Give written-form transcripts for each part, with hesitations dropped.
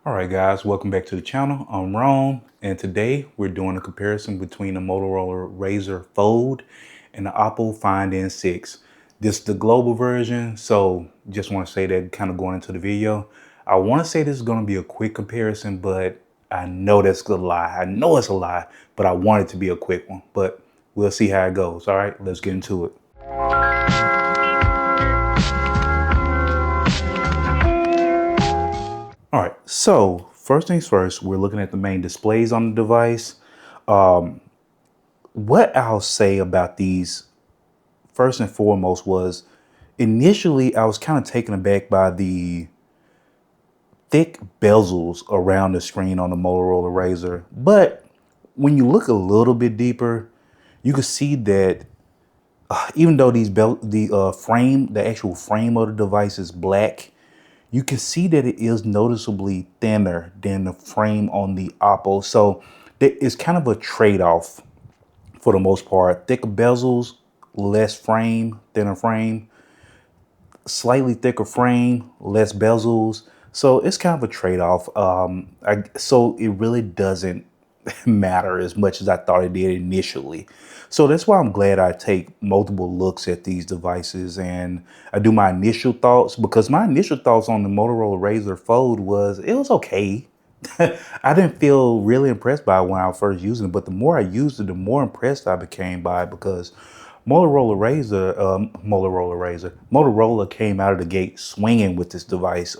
All right, guys, welcome back to the channel. I'm Ron, and today we're doing a comparison between the Motorola Razr Fold and the Oppo Find N6. This is the global version, so just want to say that kind of going into the video. I want to say this is going to be a quick comparison, but I know that's a lie. I know it's a lie, but I want it to be a quick one. But we'll see how it goes. All right, let's get into it. All right, so first things first, we're looking at the main displays on the device. What I'll say about these first and foremost was initially I was kind of taken aback by the thick bezels around the screen on the Motorola Razr. But when you look a little bit deeper, you can see that even though the actual frame of the device is black, you can see that it is noticeably thinner than the frame on the Oppo. So it's kind of a trade-off for the most part. Thicker bezels, less frame, thinner frame, slightly thicker frame, less bezels. So it's kind of a trade-off. So it really doesn't matter as much as I thought it did initially. So that's why I'm glad I take multiple looks at these devices and I do my initial thoughts, because my initial thoughts on the Motorola Razr Fold was it was okay. I didn't feel really impressed by it when I was first using it, but the more I used it, the more impressed I became by it, because Motorola came out of the gate swinging with this device.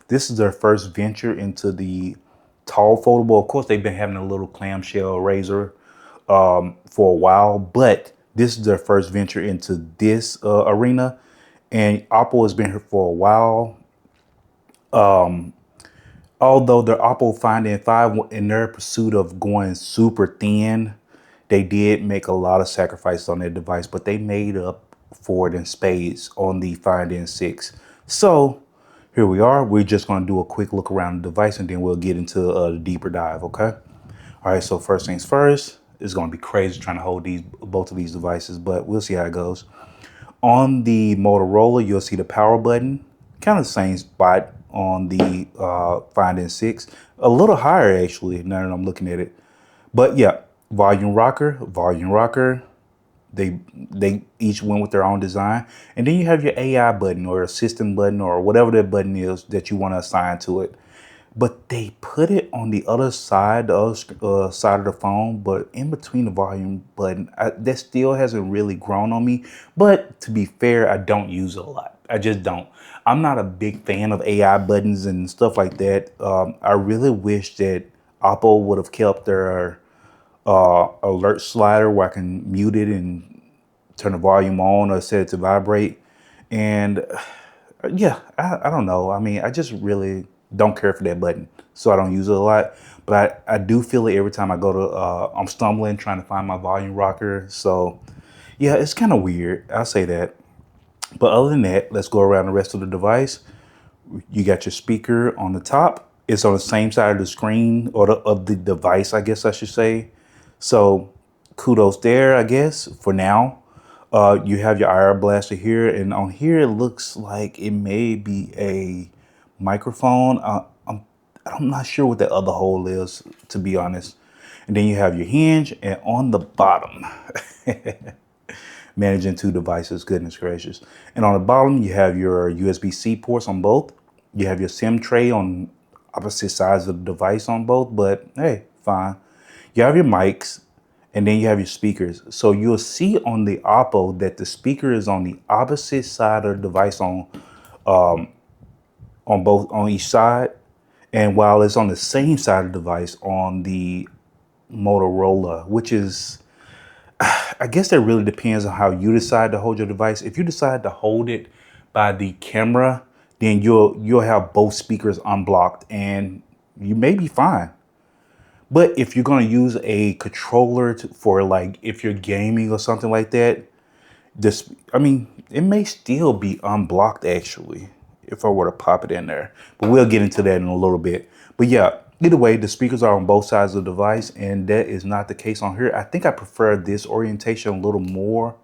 This is their first venture into the tall foldable. Of course, they've been having a little clamshell razor for a while, but this is their first venture into this arena. And Oppo has been here for a while. Although the Oppo Find N5, in their pursuit of going super thin, they did make a lot of sacrifices on their device, but they made up for it in spades on the Find N6. So here we are. We're just going to do a quick look around the device and then we'll get into a deeper dive, okay? All right, so first things first, it's going to be crazy trying to hold both of these devices, but we'll see how it goes. On the Motorola, you'll see the power button, kind of the same spot on the Find N6, a little higher actually now that I'm looking at it. But yeah, volume rocker. They each went with their own design, and then you have your AI button or assistant button or whatever that button is that you want to assign to it. But they put it on the other side, the other side of the phone, but in between the volume button. That still hasn't really grown on me. But to be fair, I don't use it a lot. I just don't. I'm not a big fan of AI buttons and stuff like that. I really wish that Oppo would have kept their alert slider where I can mute it and turn the volume on or set it to vibrate. And yeah, I don't know. I mean, I just really don't care for that button, so I don't use it a lot. But I do feel it every time I go to, I'm stumbling trying to find my volume rocker. So yeah, it's kind of weird. I'll say that. But other than that, let's go around the rest of the device. You got your speaker on the top. It's on the same side of the screen, or of the device, I guess I should say. So kudos there, I guess, for now. You have your IR blaster here, and on here it looks like it may be a microphone. I'm not sure what the other hole is, to be honest. And then you have your hinge, and on the bottom, managing two devices, goodness gracious. And on the bottom, you have your USB-C ports on both. You have your SIM tray on opposite sides of the device on both, but hey, fine. You have your mics, and then you have your speakers. So you'll see on the Oppo that the speaker is on the opposite side of the device on each side. And while it's on the same side of the device on the Motorola, which is, I guess that really depends on how you decide to hold your device. If you decide to hold it by the camera, then you'll have both speakers unblocked and you may be fine. But if you're going to use a controller for, like, if you're gaming or something like that, I mean, it may still be unblocked actually, if I were to pop it in there. But we'll get into that in a little bit. But yeah, either way, the speakers are on both sides of the device, and that is not the case on here. I think I prefer this orientation a little more.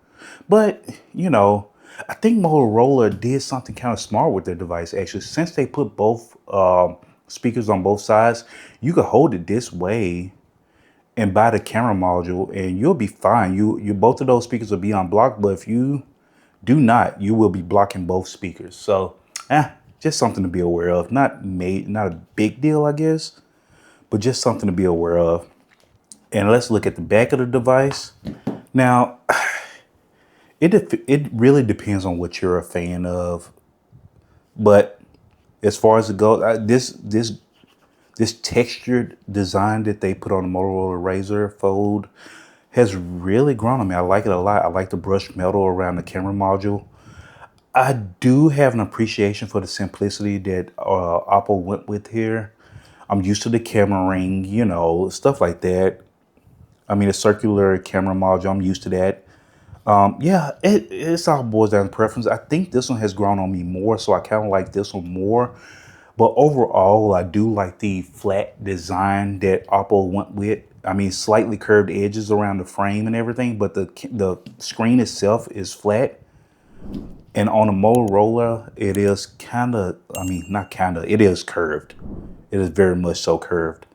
But, you know, I think Motorola did something kind of smart with their device, actually, since they put both speakers on both sides, you could hold it this way and buy the camera module and you'll be fine. You both of those speakers will be unblocked, but if you do not, you will be blocking both speakers. So just something to be aware of. Not a big deal, I guess, but just something to be aware of. And let's look at the back of the device. Now, it really depends on what you're a fan of, but as far as it goes, this textured design that they put on the Motorola Razr Fold has really grown on me. I like it a lot. I like the brushed metal around the camera module. I do have an appreciation for the simplicity that Oppo went with here. I'm used to the camera ring, you know, stuff like that. I mean, a circular camera module, I'm used to that. Yeah, it's all boils down to preference. I think this one has grown on me more, so I kind of like this one more. But overall, I do like the flat design that Oppo went with. I mean, slightly curved edges around the frame and everything, but the screen itself is flat. And on a Motorola, it is kind of, I mean, not kind of, it is curved. It is very much so curved.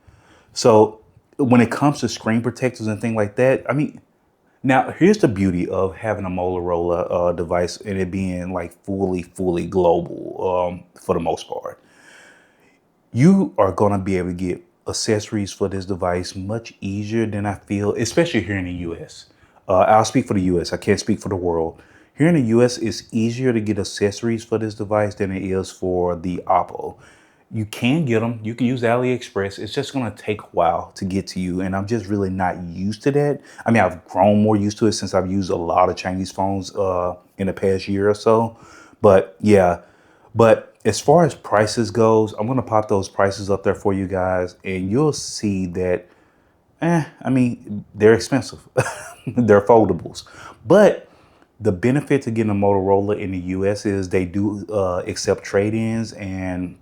So when it comes to screen protectors and things like that, I mean, now here's the beauty of having a Motorola device and it being like fully global for the most part. You are going to be able to get accessories for this device much easier than I feel, especially here in the US. I'll speak for the US. I can't speak for the world. Here in the US, it's easier to get accessories for this device than it is for the Oppo. You can get them. You can use AliExpress. It's just going to take a while to get to you. And I'm just really not used to that. I mean, I've grown more used to it since I've used a lot of Chinese phones in the past year or so. But yeah, but as far as prices goes, I'm going to pop those prices up there for you guys. And you'll see that, I mean, they're expensive. They're foldables. But the benefit to getting a Motorola in the US is they do accept trade-ins and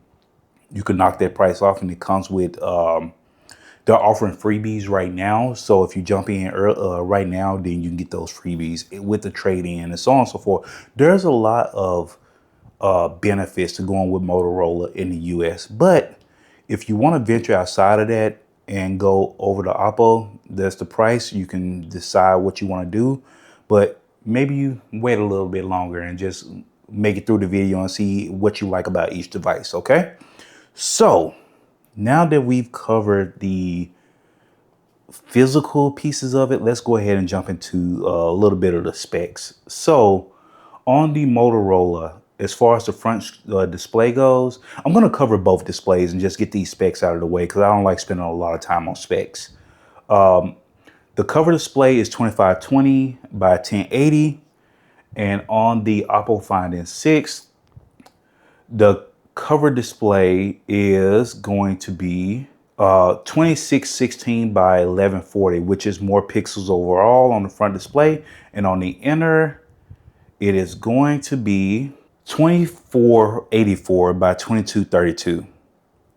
you can knock that price off, and it comes with they're offering freebies right now. So if you jump in right now, then you can get those freebies with the trade-in and so on and so forth. There's a lot of benefits to going with Motorola in the US. But if you want to venture outside of that and go over to Oppo, that's the price. You can decide what you want to do. But maybe you wait a little bit longer and just make it through the video and see what you like about each device, okay? So now that we've covered the physical pieces of it, let's go ahead and jump into a little bit of the specs. So on the Motorola, as far as the front display goes, I'm going to cover both displays and just get these specs out of the way because I don't like spending a lot of time on specs. The cover display is 2520 by 1080. And on the Oppo Find N6, the cover display is going to be 2616 by 1140, which is more pixels overall on the front display. And on the inner, it is going to be 2484 by 2232.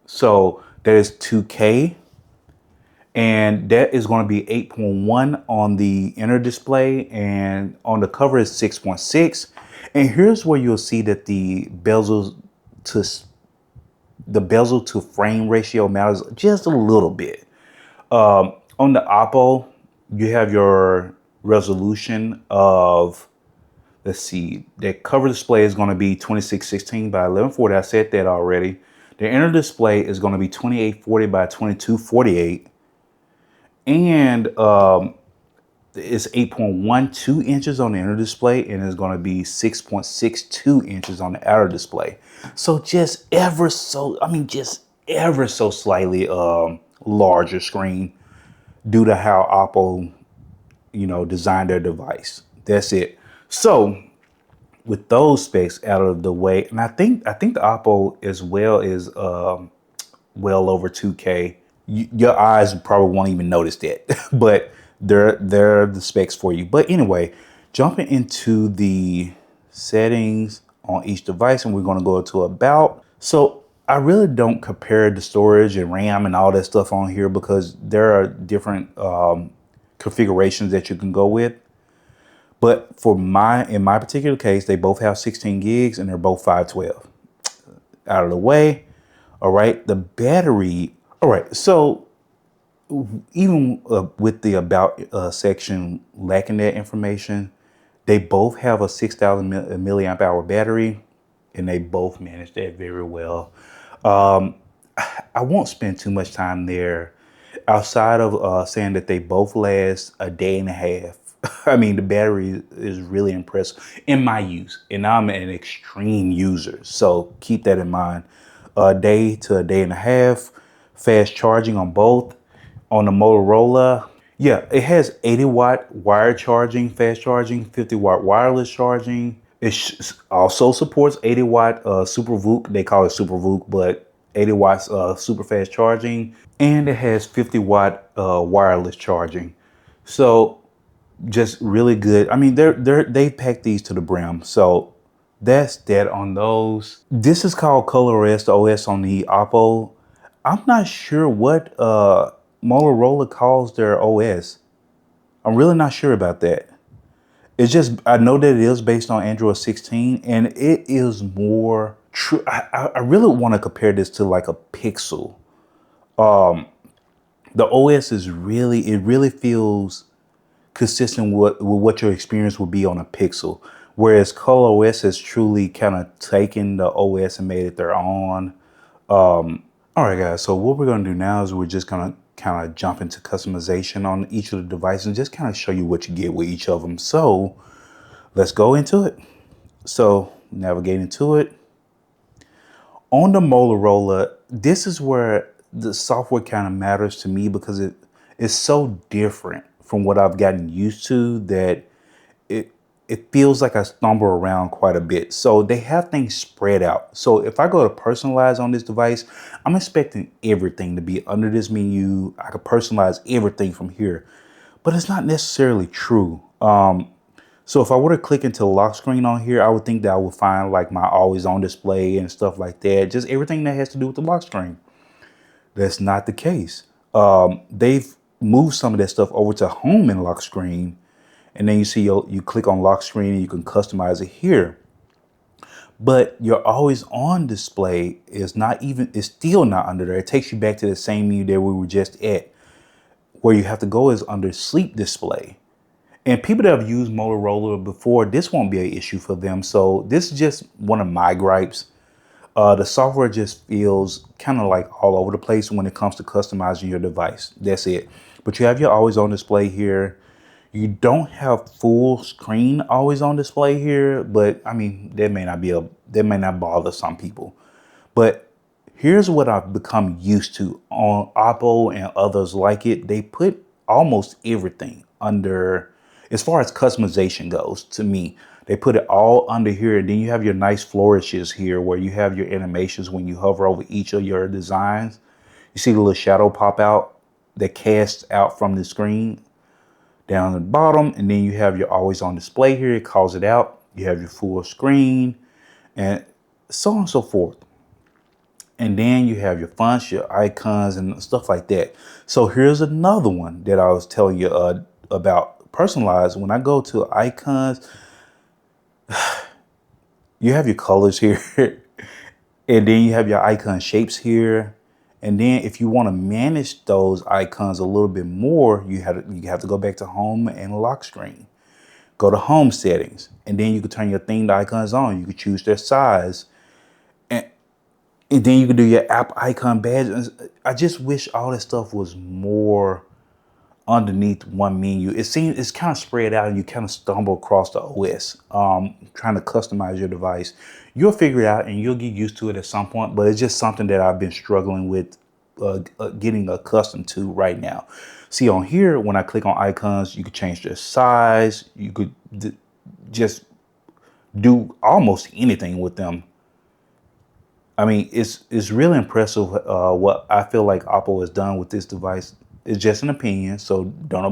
So that is 2K. And that is going to be 8.1 on the inner display, and on the cover is 6.6. And here's where you'll see that the bezel to frame ratio matters just a little bit. On the Oppo, you have your resolution of, let's see, that cover display is going to be 2616 by 1140. I said that already. The inner display is going to be 2840 by 2248. And it's 8.12 inches on the inner display, and it's going to be 6.62 inches on the outer display. So just ever so, just ever so slightly larger screen due to how Oppo, designed their device. That's it. So with those specs out of the way, and I think the Oppo as well is well over 2K. Your eyes probably won't even notice that, but they're the specs for you. But anyway, jumping into the settings on each device, and we're going to go to about. So I really don't compare the storage and RAM and all that stuff on here because there are different configurations that you can go with. But in my particular case, they both have 16 gigs and they're both 512. Out of the way. All right, the battery. All right, so even with the about section lacking that information, they both have a 6,000 milliamp hour battery, and they both manage that very well. I won't spend too much time there outside of saying that they both last a day and a half. I mean, the battery is really impressive in my use, and I'm an extreme user, so keep that in mind. A day to a day and a half, fast charging on both. On the Motorola, yeah, it has 80-watt wire charging, fast charging, 50-watt wireless charging. It also supports 80-watt Super VOOC. They call it Super VOOC, but 80 watts super fast charging, and it has 50-watt wireless charging. So just really good. I mean, they pack these to the brim. So that's that on those. This is called ColorOS, the OS on the Oppo. I'm not sure what Motorola calls their OS. I'm really not sure about that. It's just, I know that it is based on Android 16, and it is more true. I really want to compare this to like a Pixel. The OS is really, it really feels consistent with what your experience would be on a Pixel. Whereas ColorOS has truly kind of taken the OS and made it their own. All right, guys. So what we're going to do now is we're just going to kind of jump into customization on each of the devices and just kind of show you what you get with each of them. So let's go into it. So navigating to it. On the Motorola, this is where the software kind of matters to me because it is so different from what I've gotten used to that it it feels like I stumble around quite a bit. So they have things spread out. So if I go to personalize on this device, I'm expecting everything to be under this menu. I could personalize everything from here, but it's not necessarily true. So if I were to click into the lock screen on here, I would think that I would find like my always on display and stuff like that. Just everything that has to do with the lock screen. That's not the case. They've moved some of that stuff over to home and lock screen. And then you see you click on lock screen and you can customize it here. But your always on display is not even, it's still not under there. It takes you back to the same menu that we were just at. Where you have to go is under sleep display. And people that have used Motorola before, this won't be an issue for them. So this is just one of my gripes. The software just feels kind of like all over the place when it comes to customizing your device. That's it. But you have your always on display here. You don't have full screen always on display here, but I mean, that may not bother some people. But here's what I've become used to on Oppo and others like it. They put almost everything under, as far as customization goes, to me. They put it all under here, and then you have your nice flourishes here where you have your animations when you hover over each of your designs. You see the little shadow pop out that casts out from the screen down at the bottom, and then you have your always on display here. It calls it out. You have your full screen and so on and so forth. And then you have your fonts, your icons, and stuff like that. So here's another one that I was telling you about personalized. When I go to icons, you have your colors here, and then you have your icon shapes here. And then if you want to manage those icons a little bit more, you have to go back to home and lock screen. Go to home settings, and then you can turn your themed icons on. You can choose their size, and then you can do your app icon badge. I just wish all that stuff was more underneath one menu. It seems it's kind of spread out and you kind of stumble across the OS trying to customize your device. You'll figure it out and you'll get used to it at some point, but it's just something that I've been struggling with getting accustomed to right now. See on here, when I click on icons, you could change their size. You could just do almost anything with them. I mean, it's really impressive what I feel like Oppo has done with this device. It's just an opinion, so don't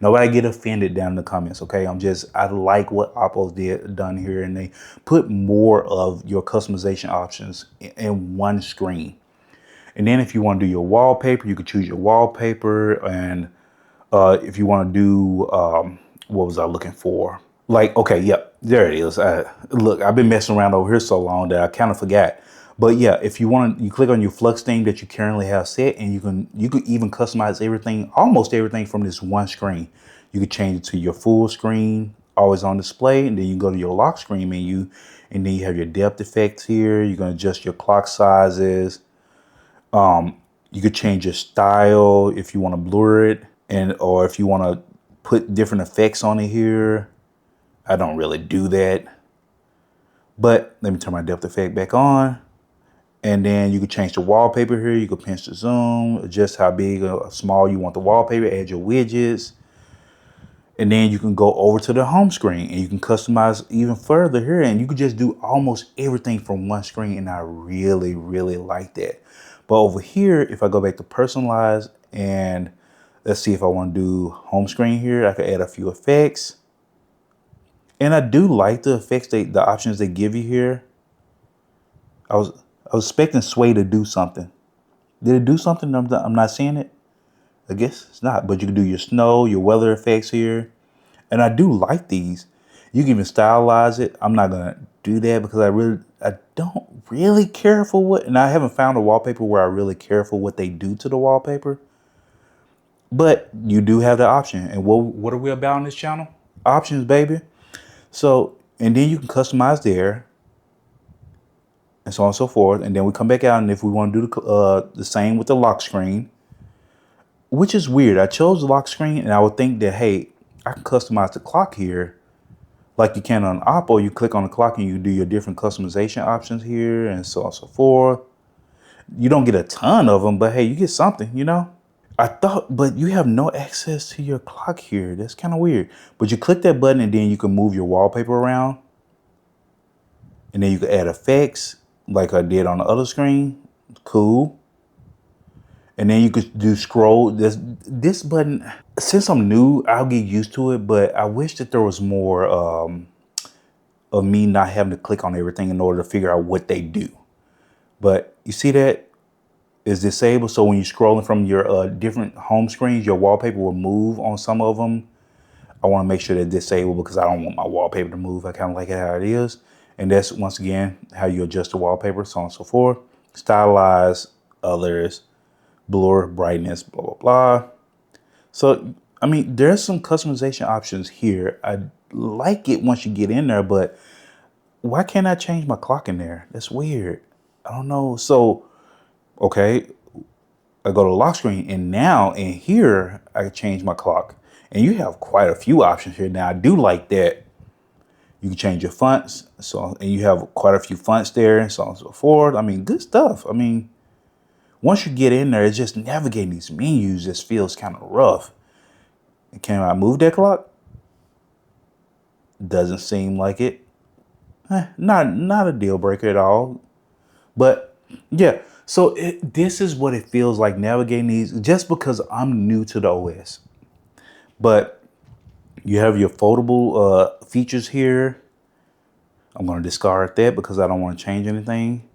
nobody get offended down in the comments, okay? I like what Oppo's done here, and they put more of your customization options in one screen. And then if you want to do your wallpaper, you can choose your wallpaper, and if you want to do what was I looking for? Like, okay, yep, there it is. Look, I've been messing around over here so long that I kind of forgot. But yeah, if you want to, you click on your flux theme that you currently have set, and you can even customize everything, almost everything from this one screen. You could change it to your full screen, always on display, and then you go to your lock screen menu, and then you have your depth effects here. You can adjust your clock sizes. You could change your style if you want to blur it, and or if you want to put different effects on it here. I don't really do that, but let me turn my depth effect back on. And then you can change the wallpaper here. You can pinch the zoom, adjust how big or small you want the wallpaper, add your widgets. And then you can go over to the home screen and you can customize even further here. And you can just do almost everything from one screen. And I really, really like that. But over here, if I go back to personalize and let's see if I want to do home screen here, I can add a few effects. And I do like the effects, the options they give you here. I was expecting Sway to do something. Did it do something? I'm not seeing it. I guess it's not, but you can do your snow, your weather effects here. And I do like these. You can even stylize it. I'm not gonna do that because I don't really care for what, and I haven't found a wallpaper where I really care for what they do to the wallpaper. But you do have the option. And what are we about on this channel? Options, baby. So, and then you can customize there and so on and so forth. And then we come back out, and if we want to do the same with the lock screen, which is weird. I chose the lock screen, and I would think that, hey, I can customize the clock here like you can on Oppo. You click on the clock and you do your different customization options here and so on and so forth. You don't get a ton of them, but hey, you get something, you know? I thought, but you have no access to your clock here. That's kind of weird. But you click that button and then you can move your wallpaper around. And then you can add effects like I did on the other screen. Cool. And then you could do scroll. This button, since I'm new, I'll get used to it, but I wish that there was more of me not having to click on everything in order to figure out what they do. But you see that is disabled. So when you're scrolling from your different home screens, your wallpaper will move on some of them. I want to make sure they're disabled because I don't want my wallpaper to move. I kind of like it how it is. And that's, once again, how you adjust the wallpaper, so on and so forth. Stylize, others, blur, brightness, blah, blah, blah. So, I mean, there's some customization options here. I like it once you get in there, but why can't I change my clock in there? That's weird. I don't know. So, okay, I go to the lock screen, and now in here, I can change my clock. And you have quite a few options here. Now, I do like that. You can change your fonts. So, and you have quite a few fonts there and so on and so forth. I mean, good stuff. I mean, once you get in there, it's just navigating these menus just feels kind of rough. Can I move that clock? Doesn't seem like it. Not a deal breaker at all. But yeah, so this is what it feels like navigating these, just because I'm new to the OS. But you have your foldable features here. I'm going to discard that because I don't want to change anything.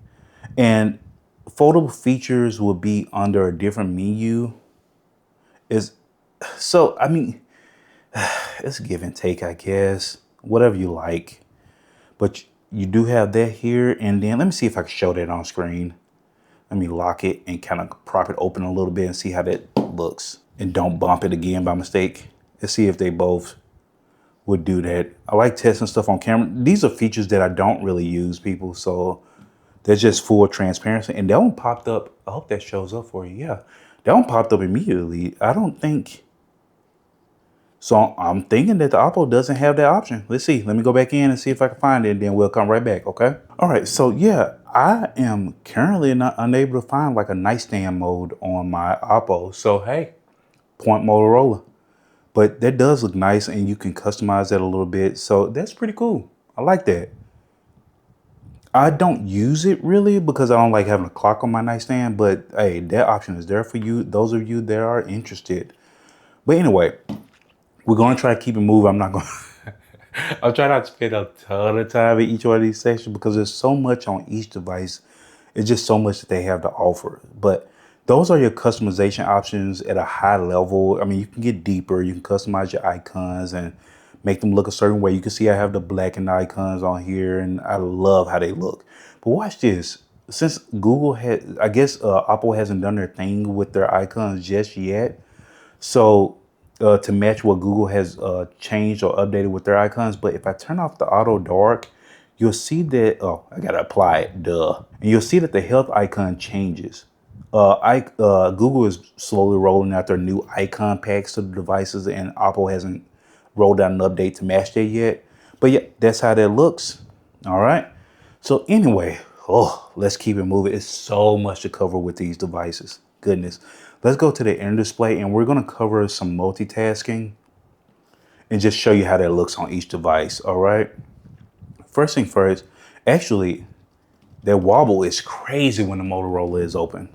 And foldable features will be under a different menu. So, I mean, it's give and take, I guess. Whatever you like. But you do have that here. And then let me see if I can show that on screen. Let me lock it and kind of prop it open a little bit and see how that looks. And don't bump it again by mistake. Let's see if they both would do that. I like testing stuff on camera. These are features that I don't really use, people. So they're just full transparency. And that one popped up. I hope that shows up for you. Yeah. That one popped up immediately. I don't think. So I'm thinking that the Oppo doesn't have that option. Let's see. Let me go back in and see if I can find it, and then we'll come right back, okay? All right, so yeah, I am currently not unable to find like a nightstand mode on my Oppo. So hey, point Motorola. But that does look nice, and you can customize that a little bit. So that's pretty cool. I like that. I don't use it really because I don't like having a clock on my nightstand, but hey, that option is there for you, those of you that are interested. But anyway, we're going to try to keep it moving. I'm not going to, I'll try not to spend a ton of time in each one of these sections because there's so much on each device. It's just so much that they have to offer. But those are your customization options at a high level. I mean, you can get deeper. You can customize your icons and make them look a certain way. You can see I have the blackened icons on here, and I love how they look. But watch this. since Google had, I guess Oppo hasn't done their thing with their icons just yet. So to match what Google has changed or updated with their icons. But if I turn off the auto dark, you'll see that, oh, I gotta apply it, duh. And you'll see that the health icon changes. Google is slowly rolling out their new icon packs to the devices, and Oppo hasn't rolled out an update to match that yet. But yeah, that's how that looks. All right. So anyway, oh, let's keep it moving. It's so much to cover with these devices. Goodness. Let's go to the inner display, and we're going to cover some multitasking and just show you how that looks on each device. All right. First thing first, actually, that wobble is crazy when the Motorola is open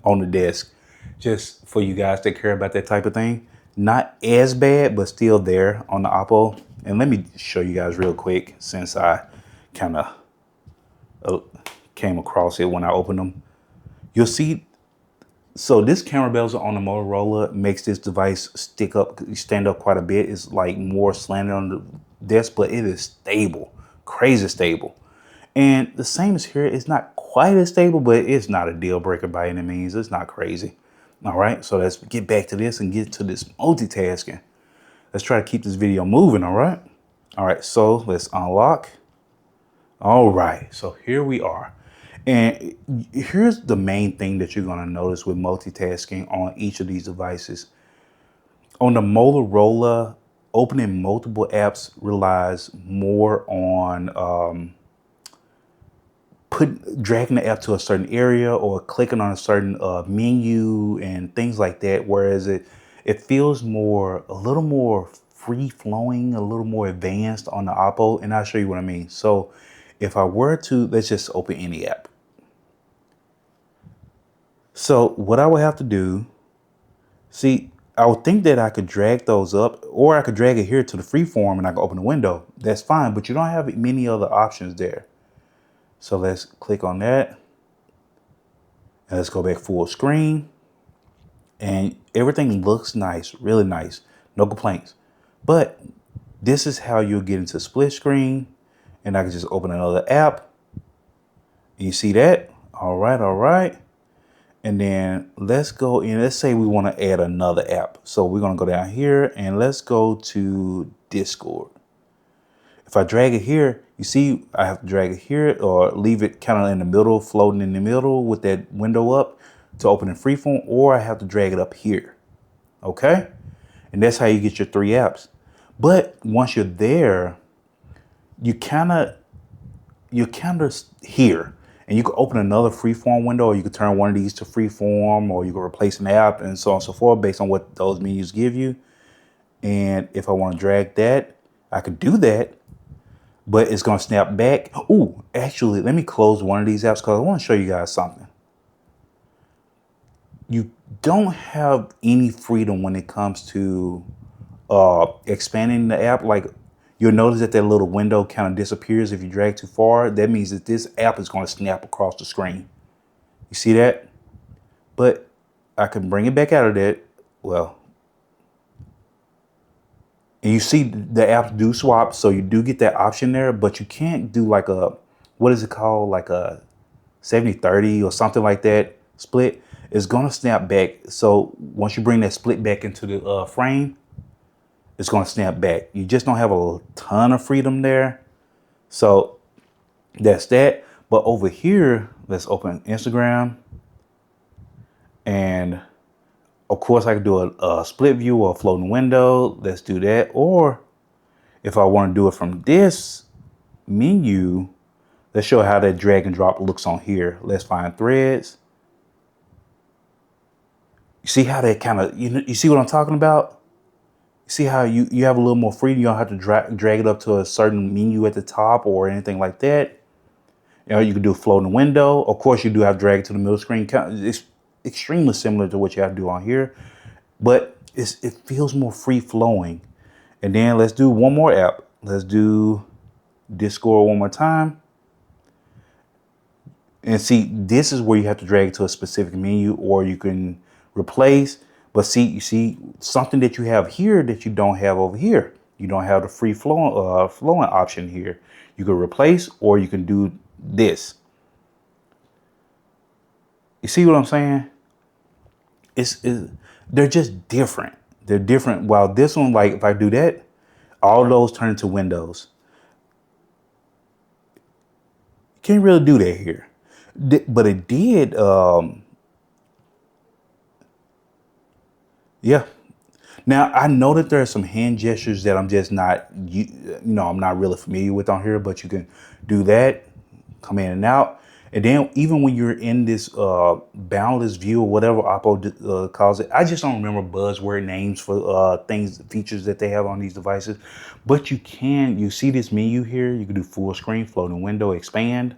on the desk. Just for you guys that care about that type of thing. Not as bad, but still there on the Oppo. And let me show you guys real quick, since I kind of came across it when I opened them. You'll see, so this camera bezel on the Motorola makes this device stand up quite a bit. It's like more slanted on the desk, but it is stable, crazy stable. And the same as here, it's not quite as stable, but it's not a deal breaker by any means. It's not crazy. All right, so let's get back to this and get to this multitasking. Let's try to keep this video moving, all right? All right, so let's unlock. All right, so here we are. And here's the main thing that you're gonna notice with multitasking on each of these devices. On the Motorola, opening multiple apps relies more on dragging the app to a certain area or clicking on a certain menu and things like that. Whereas it feels a little more free flowing, a little more advanced on the Oppo. And I'll show you what I mean. So if I were to, let's just open any app. So what I would have to do, see, I would think that I could drag those up, or I could drag it here to the free form and I can open the window. That's fine, but you don't have many other options there. So let's click on that. And let's go back full screen. And everything looks nice, really nice. No complaints. But this is how you'll get into split screen. And I can just open another app. And you see that? All right, all right. And then let's go in. Let's say we want to add another app. So we're going to go down here and let's go to Discord. If I drag it here, you see I have to drag it here or leave it kind of in the middle, floating in the middle with that window up to open in freeform, or I have to drag it up here. Okay? And that's how you get your 3 apps. But once you're there, you're kind of here. And you can open another freeform window, or you can turn one of these to freeform, or you can replace an app and so on and so forth based on what those menus give you. And if I want to drag that, I could do that. But it's going to snap back. Oh, actually, let me close one of these apps because I want to show you guys something. You don't have any freedom when it comes to expanding the app. Like, you'll notice that that little window kind of disappears if you drag too far. That means that this app is going to snap across the screen. You see that? But I can bring it back out of that. Well, and you see the apps do swap, so you do get that option there, but you can't do like a, what is it called? Like a 70-30 or something like that split. It's gonna snap back. So once you bring that split back into the frame, it's gonna snap back. You just don't have a ton of freedom there. So that's that. But over here, let's open Instagram. And of course, I could do a split view or a floating window. Let's do that. Or if I want to do it from this menu, let's show how that drag and drop looks on here. Let's find threads. You see how that kind of, you see what I'm talking about? You see how you have a little more freedom. You don't have to drag it up to a certain menu at the top or anything like that. You know, you can do a floating window. Of course, you do have to drag it to the middle screen. It's extremely similar to what you have to do on here, but it feels more free flowing. And then let's do one more app. Let's do Discord one more time. And see, this is where you have to drag it to a specific menu, or you can replace. But see, you see something that you have here that you don't have over here. You don't have the free flowing option here. You can replace, or you can do this. You see what I'm saying? It's they're just different. They're different. While this one, like if I do that, all those turn into windows. You can't really do that here. But it did, yeah. Now I know that there are some hand gestures that I'm just not, I'm not really familiar with on here, but you can do that, come in and out. And then even when you're in this boundless view or whatever Oppo calls it, I just don't remember buzzword names for things, features that they have on these devices. But you see this menu here, you can do full screen, floating window, expand.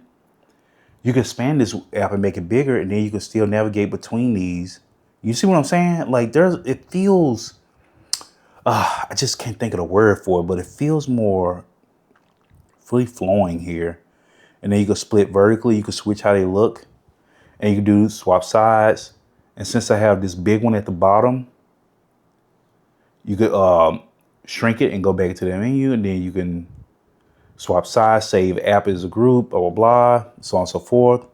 You can expand this app and make it bigger, and then you can still navigate between these. You see what I'm saying? Like it feels, I just can't think of the word for it, but it feels more free flowing here. And then you can split vertically. You can switch how they look, and you can do swap sides. And since I have this big one at the bottom, you could shrink it and go back to the menu, and then you can swap sides, save app as a group, blah, blah, blah, so on and so forth.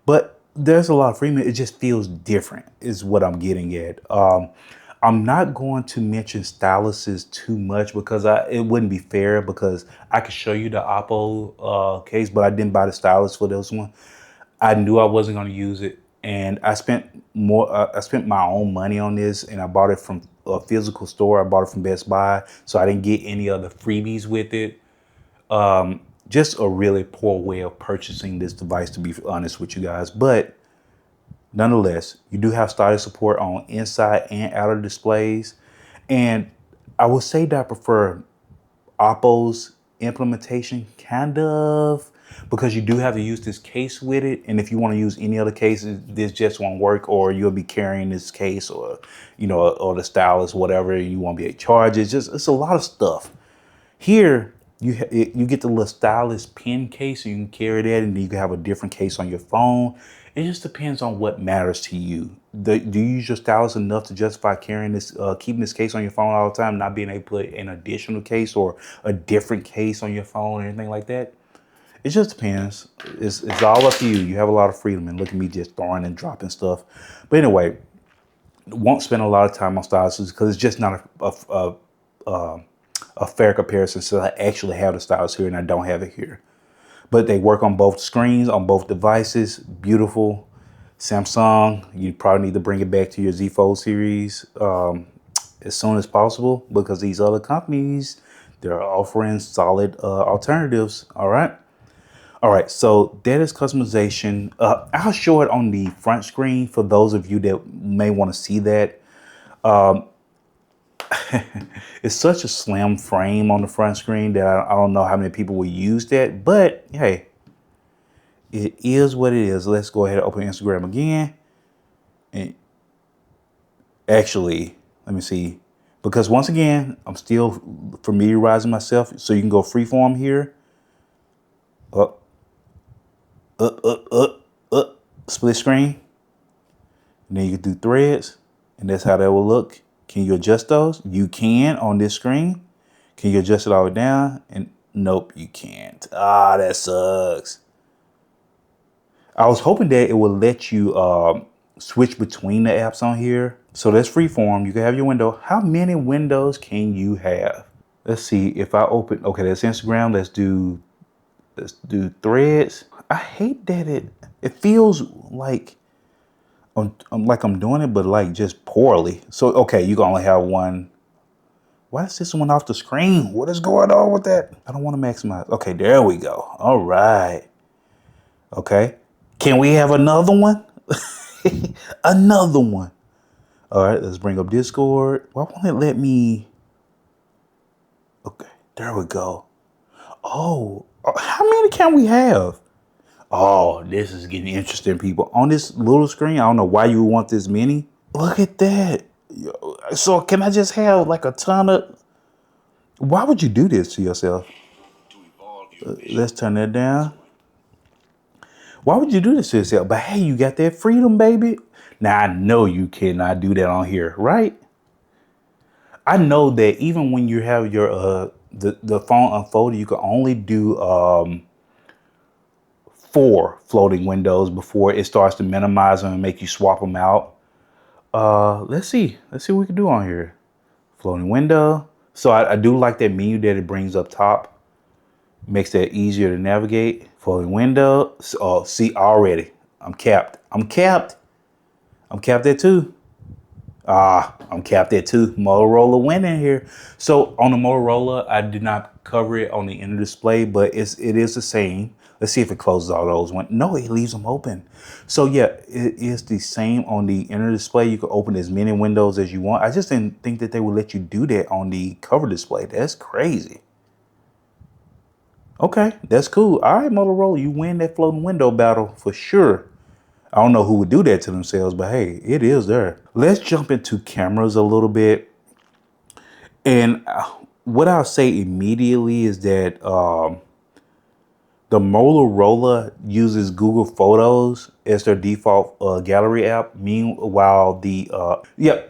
But there's a lot of freedom. It just feels different is what I'm getting at. I'm not going to mention styluses too much because it wouldn't be fair, because I could show you the Oppo case, but I didn't buy the stylus for this one. I knew I wasn't going to use it, and I spent more. I spent my own money on this, and I bought it from a physical store. I bought it from Best Buy, so I didn't get any other freebies with it. Just a really poor way of purchasing this device, to be honest with you guys. But nonetheless, you do have status support on inside and outer displays. And I would say that I prefer Oppo's implementation, kind of, because you do have to use this case with it. And if you want to use any other cases, this just won't work, or you'll be carrying this case, or, or the stylus, whatever, you won't be able to charge it. It's a lot of stuff. Here, you get the little stylus pen case, so you can carry that, and then you can have a different case on your phone. It just depends on what matters to you. Do you use your stylus enough to justify carrying this, keeping this case on your phone all the time, not being able to put an additional case or a different case on your phone or anything like that? It just depends. It's all up to you. You have a lot of freedom, and look at me just throwing and dropping stuff. But anyway, won't spend a lot of time on styluses because it's just not a fair comparison. So I actually have the stylus here and I don't have it here, but they work on both screens, on both devices. Beautiful. Samsung, you probably need to bring it back to your Z Fold series as soon as possible, because these other companies, they're offering solid alternatives. All right, so that is customization. I'll show it on the front screen for those of you that may want to see that. It's such a slim frame on the front screen that I don't know how many people will use that, but hey, it is what it is. Let's go ahead and open Instagram again. And actually, let me see, because once again, I'm still familiarizing myself. So you can go freeform here, up, up, split screen. And then you can do threads, and that's how that will look. Can you adjust those? You can on this screen. Can you adjust it all the way down? And nope, you can't. Ah, that sucks. I was hoping that it would let you switch between the apps on here. So that's freeform. You can have your window. How many windows can you have? Let's see if I open. Okay, that's Instagram. Let's do threads. I hate that it feels like I'm doing it, but like just poorly. So okay, you can only have one. Why is this one off the screen? What is going on with that? I don't want to maximize. Okay, there we go. All right. Okay. Can we have another one? Another one. All right, let's bring up Discord. Why won't it let me? Okay, there we go. Oh, how many can we have? Oh, this is getting interesting, people. On this little screen, I don't know why you would want this many. Look at that. So can I just have like a ton of? Why would you do this to yourself? Let's turn that down. Why would you do this to yourself? But hey, you got that freedom, baby. Now I know you cannot do that on here, right? I know that even when you have your the phone unfolded, you can only do 4 floating windows before it starts to minimize them and make you swap them out. Let's see what we can do on here. Floating window. So I do like that menu that it brings up top. Makes that easier to navigate. Floating window. So, oh, see already. I'm capped. I'm capped. I'm capped at 2. I'm capped at 2. Motorola winning here. So on the Motorola, I did not cover it on the inner display, but it is the same. Let's see if it closes all those. No, it leaves them open. So yeah, it is the same on the inner display. You can open as many windows as you want. I just didn't think that they would let you do that on the cover display. That's crazy. Okay, that's cool. All right, Motorola, you win that floating window battle for sure. I don't know who would do that to themselves, but hey, it is there. Let's jump into cameras a little bit. And what I'll say immediately is that the Motorola uses Google Photos as their default gallery app. Meanwhile,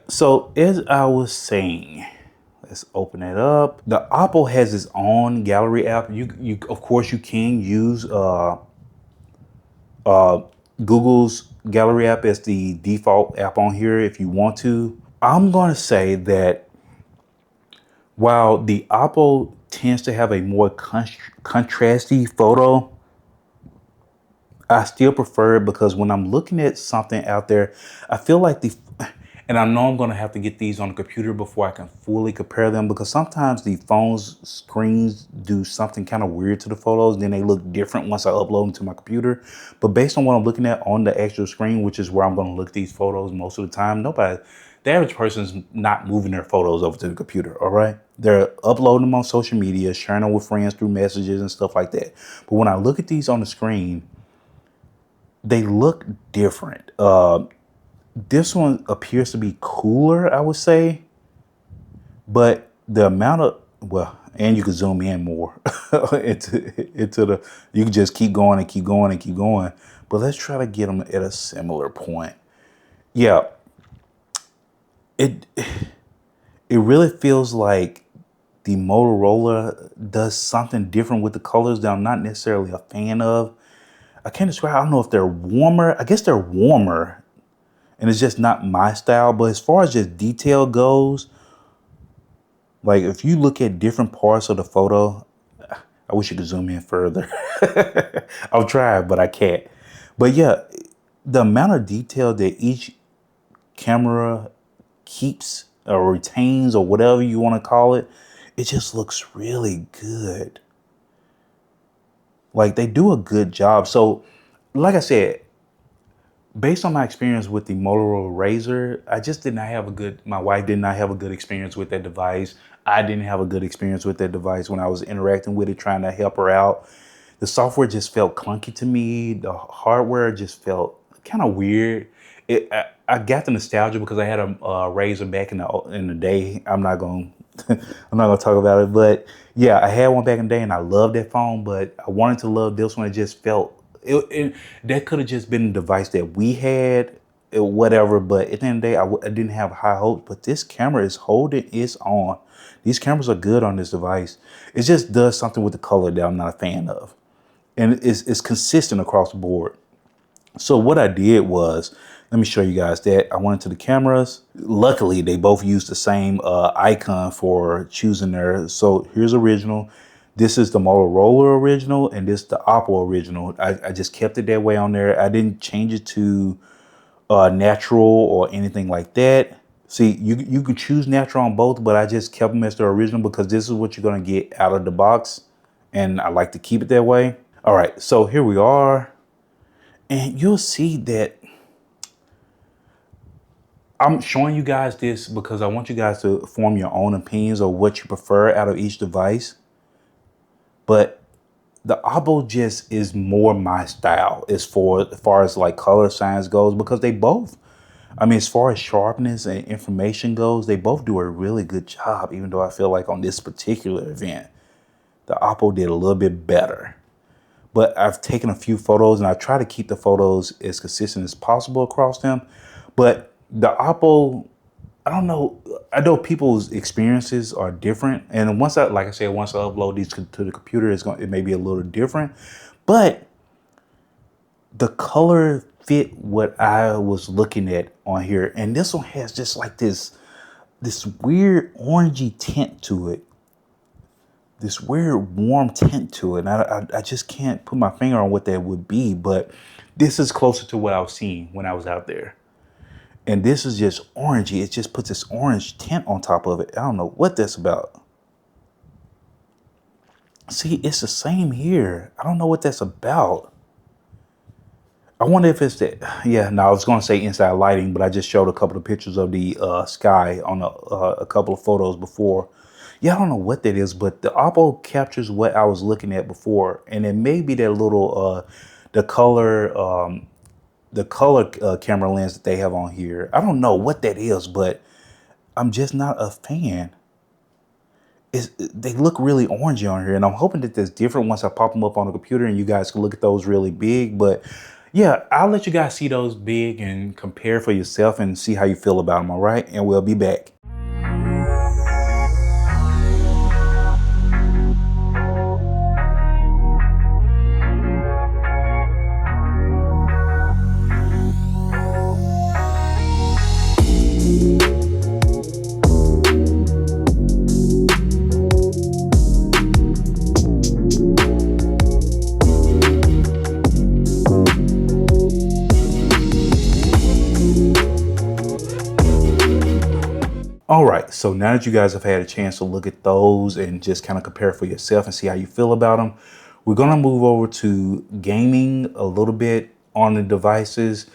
so as I was saying, let's open it up. The Oppo has its own gallery app. You of course you can use Google's gallery app as the default app on here if you want to. I'm going to say that while the Oppo tends to have a more contrasty photo, I still prefer it because when I'm looking at something out there, I feel like and I know I'm going to have to get these on the computer before I can fully compare them, because sometimes the phone's screens do something kind of weird to the photos. Then they look different once I upload them to my computer. But based on what I'm looking at on the actual screen, which is where I'm going to look at these photos most of the time, the average person's not moving their photos over to the computer, all right? They're uploading them on social media, sharing them with friends through messages and stuff like that. But when I look at these on the screen, they look different. This one appears to be cooler, I would say, but the amount of, and you can zoom in more you can just keep going and keep going and keep going. But let's try to get them at a similar point. Yeah, it really feels like the Motorola does something different with the colors that I'm not necessarily a fan of. I can't describe, I don't know if they're warmer. I guess they're warmer and it's just not my style. But as far as just detail goes, like if you look at different parts of the photo, I wish you could zoom in further. I'll try, but I can't. But yeah, the amount of detail that each camera keeps or retains or whatever you want to call it, it just looks really good. Like they do a good job. So like I said, based on my experience with the Motorola Razr, I just did not have my wife did not have a good experience with that device. I didn't have a good experience with that device when I was interacting with it, trying to help her out. The software just felt clunky to me. The hardware just felt kind of weird. I got the nostalgia because I had a Razr back in the day. I'm not gonna talk about it, but yeah, I had one back in the day and I loved that phone. But I wanted to love this one. It just felt that could have just been a device that we had, whatever. But at the end of the day, I didn't have high hopes. But this camera is holding its own. These cameras are good on this device. It just does something with the color that I'm not a fan of, and it's consistent across the board. So what I did was, let me show you guys that. I went into the cameras. Luckily, they both use the same icon for choosing their. So here's original. This is the Motorola original, and this is the Oppo original. I just kept it that way on there. I didn't change it to natural or anything like that. See, you could choose natural on both, but I just kept them as the original because this is what you're gonna get out of the box, and I like to keep it that way. All right, so here we are. And you'll see that I'm showing you guys this because I want you guys to form your own opinions of what you prefer out of each device. But the Oppo just is more my style as far as like color science goes, because they both, I mean, as far as sharpness and information goes, they both do a really good job, even though I feel like on this particular event, the Oppo did a little bit better. But I've taken a few photos and I try to keep the photos as consistent as possible across them. But the Oppo, I don't know. I know people's experiences are different. And once once I upload these to the computer, it may be a little different. But the color fit what I was looking at on here. And this one has just like this weird orangey tint to it. This weird warm tint to it. And I just can't put my finger on what that would be, but this is closer to what I was seeing when I was out there. And this is just orangey. It just puts this orange tint on top of it. I don't know what that's about. See, it's the same here. I don't know what that's about. I wonder if it's that. Yeah, no, I was going to say inside lighting, but I just showed a couple of pictures of the sky on a couple of photos before. Yeah, I don't know what that is, but the Oppo captures what I was looking at before, and it may be that little the color camera lens that they have on here. I don't know what that is, but I'm just not a fan. They look really orangey on here, and I'm hoping that that's different once I pop them up on the computer and you guys can look at those really big. But yeah, I'll let you guys see those big and compare for yourself and see how you feel about them. All right, and we'll be back. All right, so now that you guys have had a chance to look at those and just kind of compare for yourself and see how you feel about them, we're gonna move over to gaming a little bit on the devices.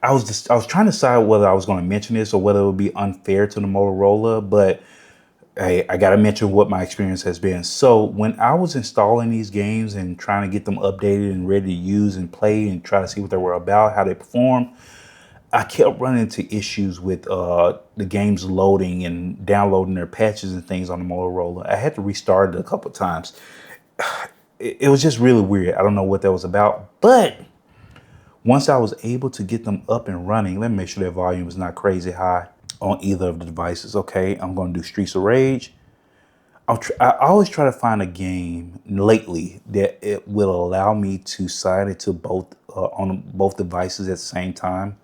I was trying to decide whether I was going to mention this or whether it would be unfair to the Motorola, but hey, I got to mention what my experience has been. So when I was installing these games and trying to get them updated and ready to use and play and try to see what they were about, how they perform, I kept running into issues with the games loading and downloading their patches and things on the Motorola. I had to restart it a couple of times. It was just really weird. I don't know what that was about, but once I was able to get them up and running, let me make sure their volume is not crazy high on either of the devices. Okay, I'm going to do Streets of Rage. I always try to find a game lately that it will allow me to sign it to both on both devices at the same time.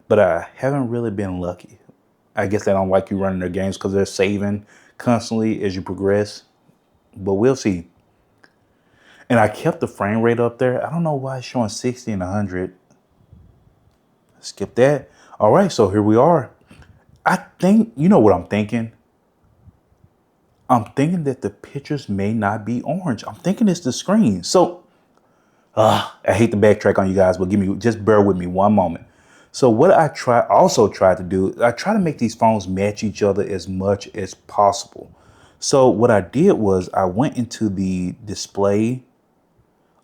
But I haven't really been lucky. I guess they don't like you running their games because they're saving constantly as you progress. But we'll see. And I kept the frame rate up there. I don't know why it's showing 60 and 100. Skip that. All right, so here we are. I think, you know what I'm thinking? I'm thinking that the pictures may not be orange. I'm thinking it's the screen. So, I hate to backtrack on you guys, but just bear with me one moment. So what I also tried to do, I try to make these phones match each other as much as possible. So what I did was I went into the display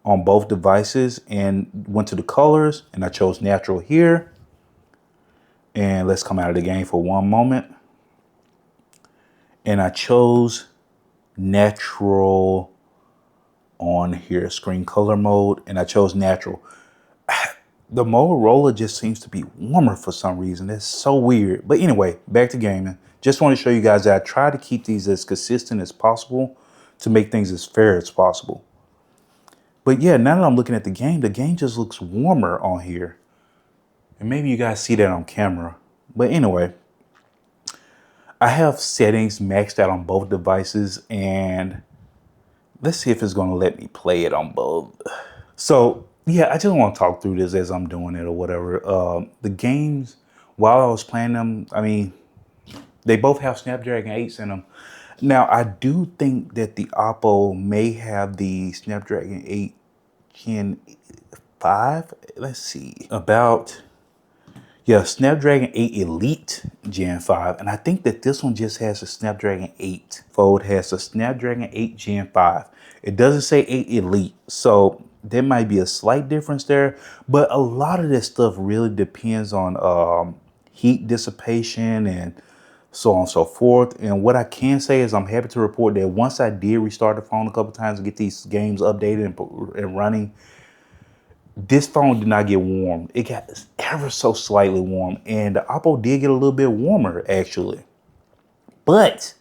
on both devices and went to the colors, and I chose natural here. And let's come out of the game for one moment. And I chose natural on here, screen color mode, and I chose natural. The Motorola just seems to be warmer for some reason. It's so weird. But anyway, back to gaming. Just want to show you guys that I try to keep these as consistent as possible to make things as fair as possible. But yeah, now that I'm looking at the game just looks warmer on here. And maybe you guys see that on camera. But anyway, I have settings maxed out on both devices, and let's see if it's going to let me play it on both. So yeah, I just want to talk through this as I'm doing it or whatever. The games, while I was playing them, I mean, they both have Snapdragon 8s in them. Now, I do think that the Oppo may have the Snapdragon 8 Gen 5. Let's see. Snapdragon 8 Elite Gen 5. And I think that this one just has a Snapdragon 8. Fold has a Snapdragon 8 Gen 5. It doesn't say 8 Elite. So there might be a slight difference there. But a lot of this stuff really depends on heat dissipation and so on and so forth. And what I can say is I'm happy to report that once I did restart the phone a couple times and get these games updated and running, this phone did not get warm. It got ever so slightly warm. And the Oppo did get a little bit warmer, actually. But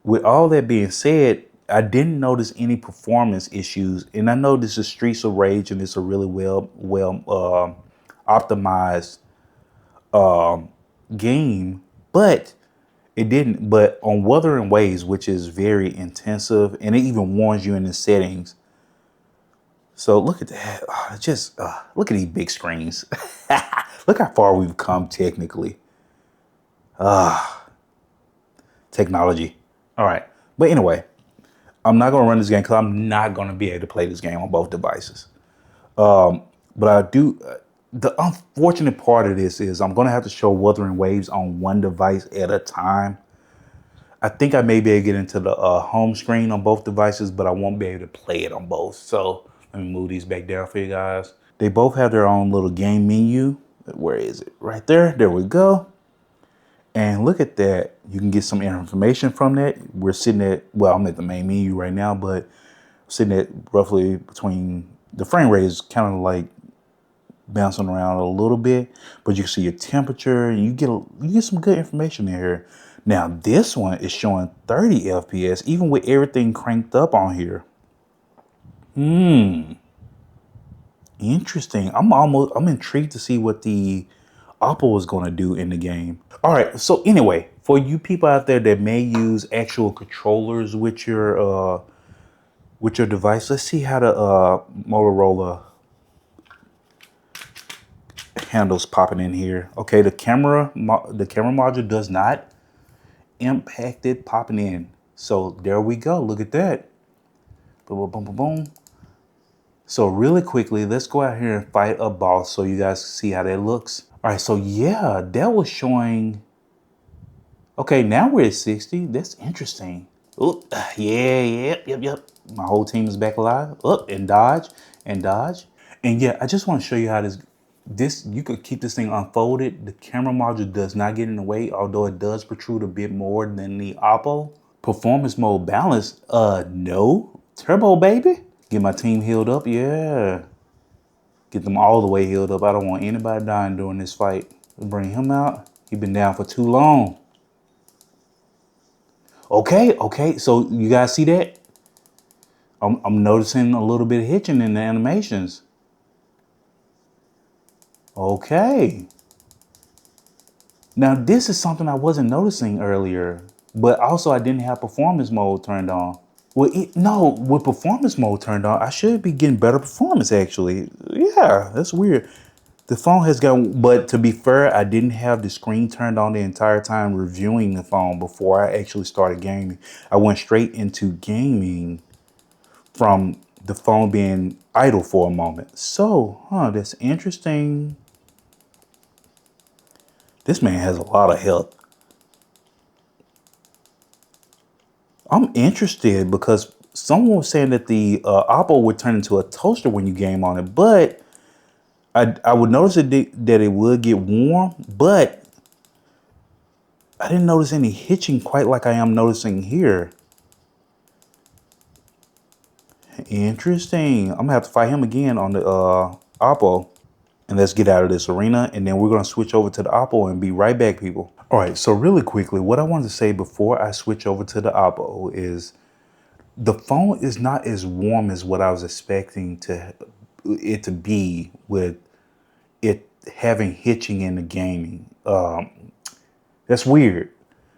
with all that being said, I didn't notice any performance issues, and I know this is Streets of Rage, and it's a really well optimized game, but it didn't. But on Wuthering Waves, which is very intensive, and it even warns you in the settings. So look at that. Just look at these big screens. Look how far we've come technically. Technology. All right. But anyway, I'm not going to run this game because I'm not going to be able to play this game on both devices. But I do. The unfortunate part of this is I'm going to have to show Wuthering Waves on one device at a time. I think I may be able to get into the home screen on both devices, but I won't be able to play it on both. So let me move these back down for you guys. They both have their own little game menu. Where is it? Right there. There we go. And look at that. You can get some information from that. We're sitting at, well, I'm at the main menu right now, but sitting at roughly between, the frame rate is kind of like bouncing around a little bit, but you can see your temperature and you get some good information in here. Now this one is showing 30 FPS, even with everything cranked up on here. Interesting. I'm intrigued to see what the Oppo is going to do in the game. All right. So anyway, for you people out there that may use actual controllers with your device, let's see how the Motorola handles popping in here. Okay, the camera module does not impact it popping in. So there we go. Look at that. Boom, boom, boom, boom. So really quickly, let's go out here and fight a boss so you guys see how that looks. All right, so yeah, that was showing. Okay, now we're at 60. That's interesting. Oh, yeah, yep. My whole team is back alive. Up and dodge and dodge. And yeah, I just want to show you how this you could keep this thing unfolded. The camera module does not get in the way, although it does protrude a bit more than the Oppo. Performance mode balance, no. Turbo, baby. Get my team healed up, yeah. Get them all the way healed up. I don't want anybody dying during this fight. Bring him out. He's been down for too long. Okay, so you guys see that? I'm noticing a little bit of hitching in the animations. Okay. Now this is something I wasn't noticing earlier, but also I didn't have performance mode turned on. Well, no, with performance mode turned on, I should be getting better performance actually. Yeah, that's weird. The phone has got, but to be fair, I didn't have the screen turned on the entire time reviewing the phone before I actually started gaming. I went straight into gaming from the phone being idle for a moment. So, that's interesting. This man has a lot of health. I'm interested because someone was saying that the Oppo would turn into a toaster when you game on it, but I would notice that it would get warm, but I didn't notice any hitching quite like I am noticing here. Interesting. I'm gonna have to fight him again on the Oppo. And let's get out of this arena, and then we're gonna switch over to the Oppo and be right back, people. All right, so really quickly, what I wanted to say before I switch over to the Oppo is the phone is not as warm as what I was expecting it to be with it having hitching in the gaming. That's weird.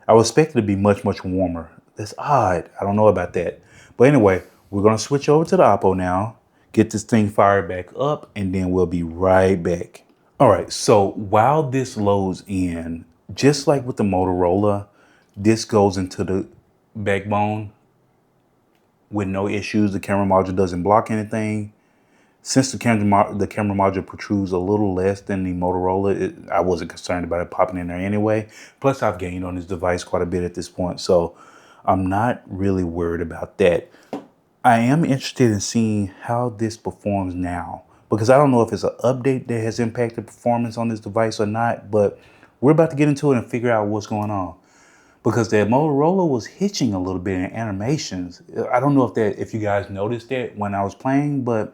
I was expecting it to be much, much warmer. That's odd. I don't know about that. But anyway, we're going to switch over to the Oppo now, get this thing fired back up, and then we'll be right back. All right, so while this loads in, just like with the Motorola, this goes into the backbone with no issues. The camera module doesn't block anything. Since the camera module protrudes a little less than the Motorola, I wasn't concerned about it popping in there anyway. Plus, I've gained on this device quite a bit at this point, so I'm not really worried about that. I am interested in seeing how this performs now, because I don't know if it's an update that has impacted performance on this device or not, but we're about to get into it and figure out what's going on. Because that Motorola was hitching a little bit in animations. I don't know if you guys noticed that when I was playing, but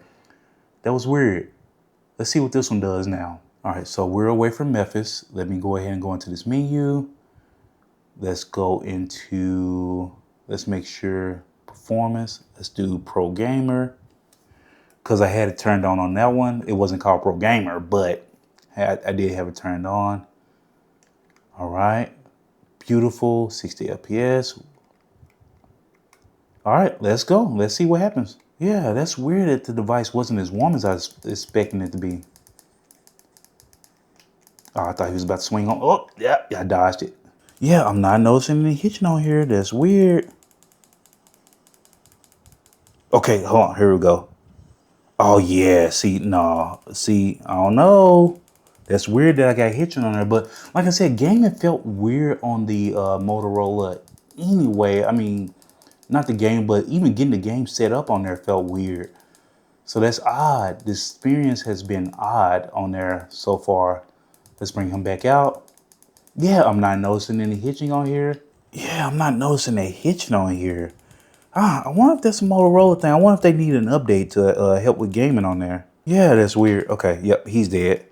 that was weird. Let's see what this one does now. All right, so we're away from Memphis. Let me go ahead and go into this menu. Let's go into, let's make sure performance. Let's do Pro Gamer. Because I had it turned on that one. It wasn't called Pro Gamer, but I did have it turned on. All right. Beautiful, 60 FPS. All right, let's go. Let's see what happens. Yeah, that's weird that the device wasn't as warm as I was expecting it to be. Oh, I thought he was about to swing on. Oh, yeah, I dodged it. Yeah, I'm not noticing any hitching on here. That's weird. Okay, hold on. Here we go. Oh, yeah. See, no. See, I don't know. That's weird that I got hitching on there. But like I said, gaming felt weird on the Motorola anyway. I mean, not the game, but even getting the game set up on there felt weird. So that's odd. The experience has been odd on there so far. Let's bring him back out. Yeah, I'm not noticing any hitching on here. Yeah, I'm not noticing a hitching on here. I wonder if that's a Motorola thing. I wonder if they need an update to help with gaming on there. Yeah, that's weird. Okay, yep, he's dead.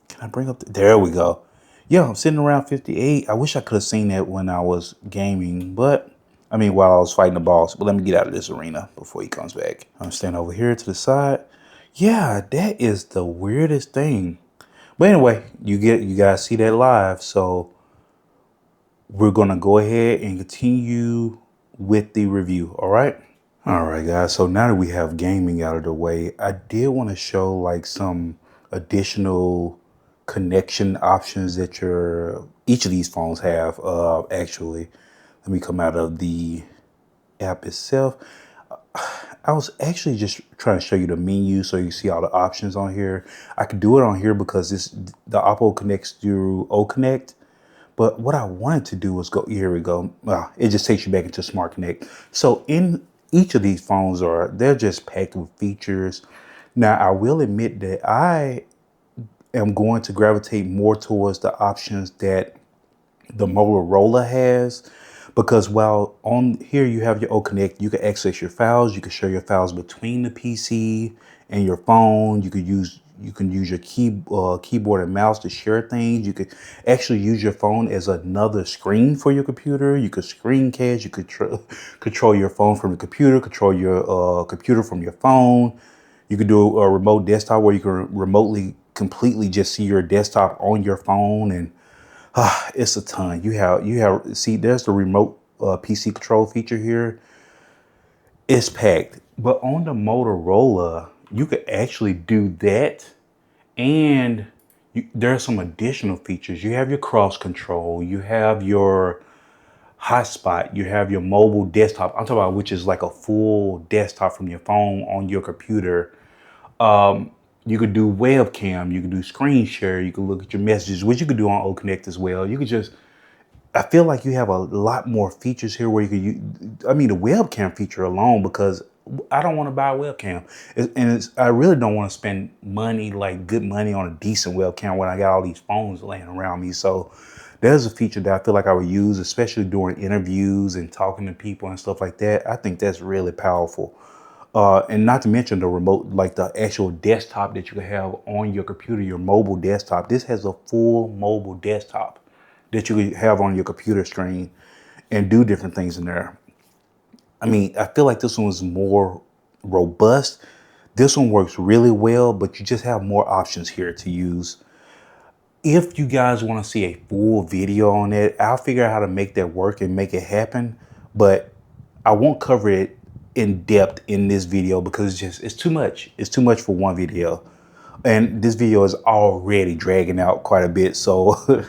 Can I bring up there we go. Yeah, I'm sitting around 58. I wish I could have seen that when I was gaming, but I mean, while I was fighting the boss. But let me get out of this arena before he comes back. I'm standing over here to the side. Yeah, that is the weirdest thing. But anyway, you guys see that live, so we're gonna go ahead and continue with the review. All right. All right, guys. So now that we have gaming out of the way, I did want to show like some additional connection options that each of these phones have. Actually, let me come out of the app itself. I was actually just trying to show you the menu so you see all the options on here. I could do it on here because the Oppo connects through O Connect. But what I wanted to do was go, here we go. It just takes you back into Smart Connect. So in each of these phones they're just packed with features. Now, I will admit that I am going to gravitate more towards the options that the Motorola has, because while on here you have your O Connect, you can access your files, you can share your files between the PC and your phone. You can use your keyboard and mouse to share things. You could actually use your phone as another screen for your computer. You could screencast. You could control your phone from the computer, control your computer from your phone. You could do a remote desktop where you can remotely completely just see your desktop on your phone, and it's a ton. See, there's the remote PC control feature here. It's packed. But on the Motorola, you could actually do that. And there are some additional features. You have your cross control. You have your hotspot. You have your mobile desktop. I'm talking about, which is like a full desktop from your phone on your computer. You could do webcam. You could do screen share. You could look at your messages, which you could do on O Connect as well. You could just, I feel like you have a lot more features here where you could use, I mean, the webcam feature alone, because I don't want to buy a webcam. I really don't want to spend money, like good money, on a decent webcam when I got all these phones laying around me. So there's a feature that I feel like I would use, especially during interviews and talking to people and stuff like that. I think that's really powerful. And not to mention the remote, like the actual desktop that you can have on your computer, your mobile desktop. This has a full mobile desktop that you can have on your computer screen and do different things in there. I mean, I feel like this one was more robust. This one works really well, but you just have more options here to use. If you guys want to see a full video on it, I'll figure out how to make that work and make it happen. But I won't cover it in depth in this video because it's too much. It's too much for one video. And this video is already dragging out quite a bit. So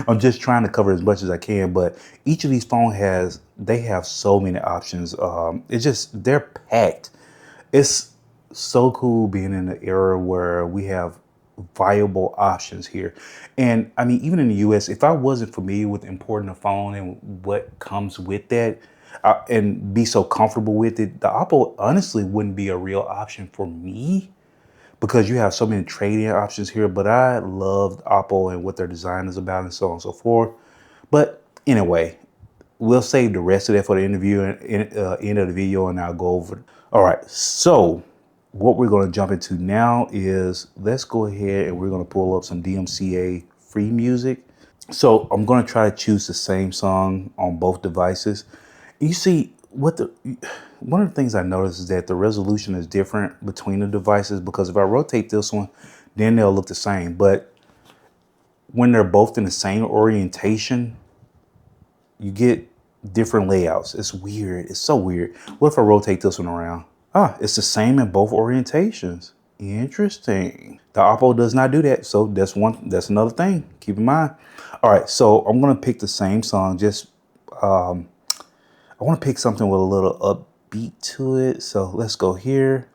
I'm just trying to cover as much as I can. But each of these phones they have so many options. They're packed. It's so cool being in an era where we have viable options here. And I mean, even in the US, if I wasn't familiar with importing a phone and what comes with that, and be so comfortable with it, the Oppo honestly wouldn't be a real option for me, because you have so many trading options here. But I loved Oppo and what their design is about and so on and so forth. But anyway, we'll save the rest of that for the interview and end of the video, and I'll go over it. All right, so what we're going to jump into now is, let's go ahead and we're going to pull up some DMCA free music. So I'm going to try to choose the same song on both devices. You see, one of the things I noticed is that the resolution is different between the devices, because if I rotate this one, then they'll look the same. But when they're both in the same orientation, you get different layouts. It's weird. It's so weird. What if I rotate this one around? Ah, it's the same in both orientations. Interesting. The Oppo does not do that. So that's another thing. Keep in mind. All right, so I'm gonna pick the same song. Just I want to pick something with a little upbeat to it. So let's go here.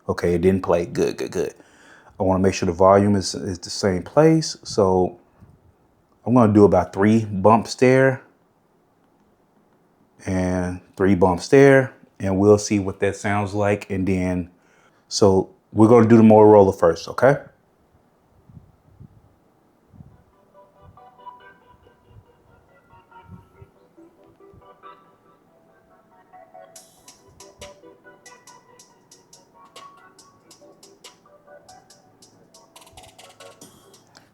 Okay, it didn't play. Good, good, good. I want to make sure the volume is the same place. So I'm going to do about 3 bumps there and 3 bumps there. And we'll see what that sounds like. And then, so we're going to do the Motorola first, okay?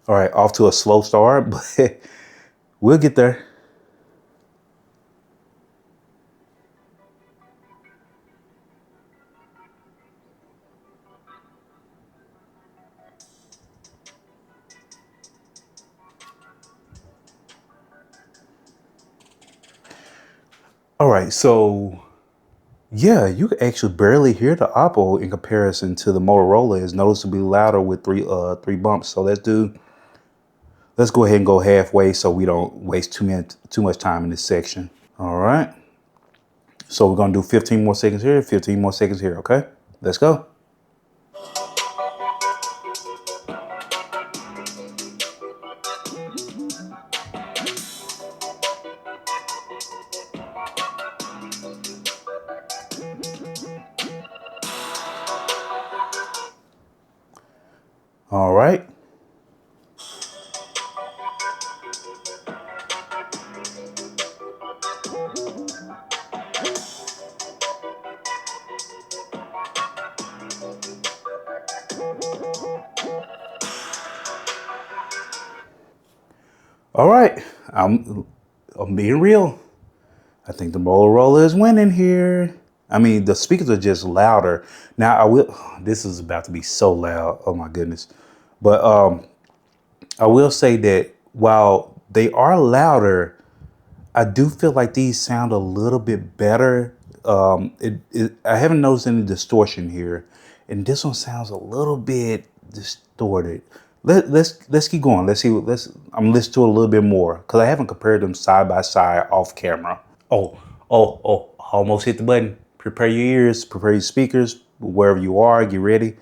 All right, off to a slow start, but we'll get there. All right, so yeah, you can actually barely hear the Oppo in comparison to the Motorola. Is noticeably louder with 3 bumps. So let's go ahead and go halfway so we don't waste too much time in this section. All right. So we're gonna do 15 more seconds here, 15 more seconds here. Okay, let's go. All right. All right. I'm being real. I think the Motorola is winning here. I mean, the speakers are just louder. Now I will. This is about to be so loud. Oh my goodness. But I will say that while they are louder, I do feel like these sound a little bit better. I haven't noticed any distortion here, and this one sounds a little bit distorted. Let's keep going. Let's see. I'm listening to it a little bit more because I haven't compared them side by side off camera. Oh, oh! Almost hit the button. Prepare your ears. Prepare your speakers. Wherever you are, get ready.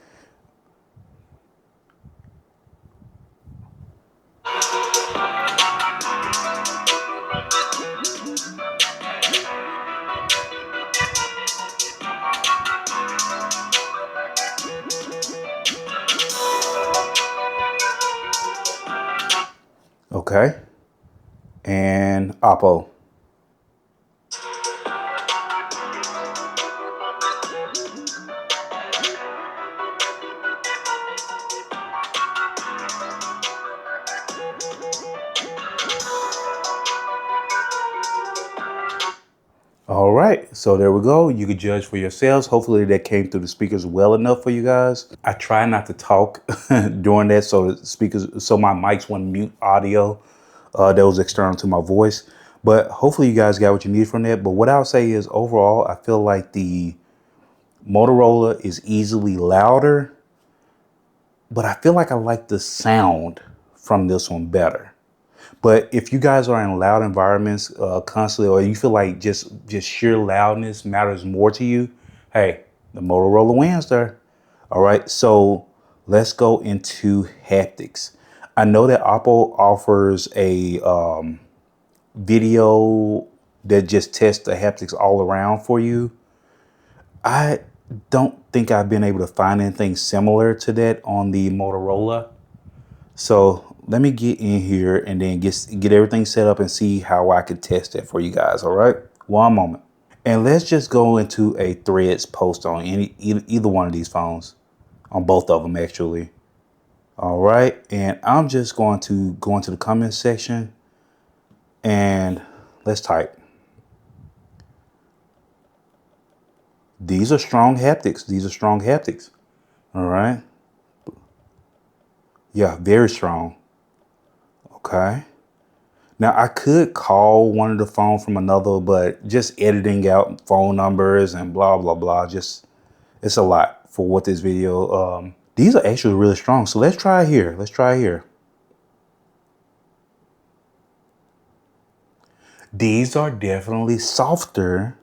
Okay. And Oppo. All right, so there we go. You can judge for yourselves. Hopefully that came through the speakers well enough for you guys. I try not to talk during that, so the speakers, so my mics wouldn't mute audio that was external to my voice. But hopefully you guys got what you need from that. But what I'll say is overall, I feel like the Motorola is easily louder, but I feel like I like the sound from this one better. But if you guys are in loud environments constantly, or you feel like just sheer loudness matters more to you, hey, the Motorola wins there. All right, so let's go into haptics. I know that Oppo offers a video that just tests the haptics all around for you. I don't think I've been able to find anything similar to that on the Motorola. So let me get in here and then get everything set up and see how I can test it for you guys. All right, one moment. And let's just go into a threads post on either one of these phones, on both of them actually. All right, and I'm just going to go into the comment section and let's type. These are strong haptics. These are strong haptics. All right. Yeah, very strong. Okay. Now I could call one of the phone from another, but just editing out phone numbers and blah, blah, blah. Just, it's a lot for what this video. These are actually really strong. So let's try here. Let's try here. These are definitely softer.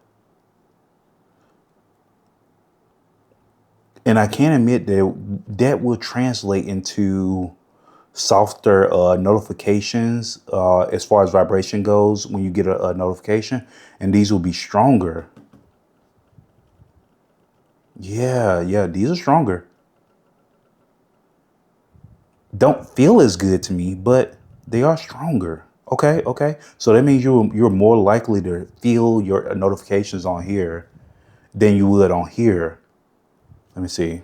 And I can admit that that will translate into softer notifications as far as vibration goes when you get a notification. And these will be stronger. Yeah, these are stronger. Don't feel as good to me, but they are stronger. Okay. So that means you're more likely to feel your notifications on here than you would on here. Let me see.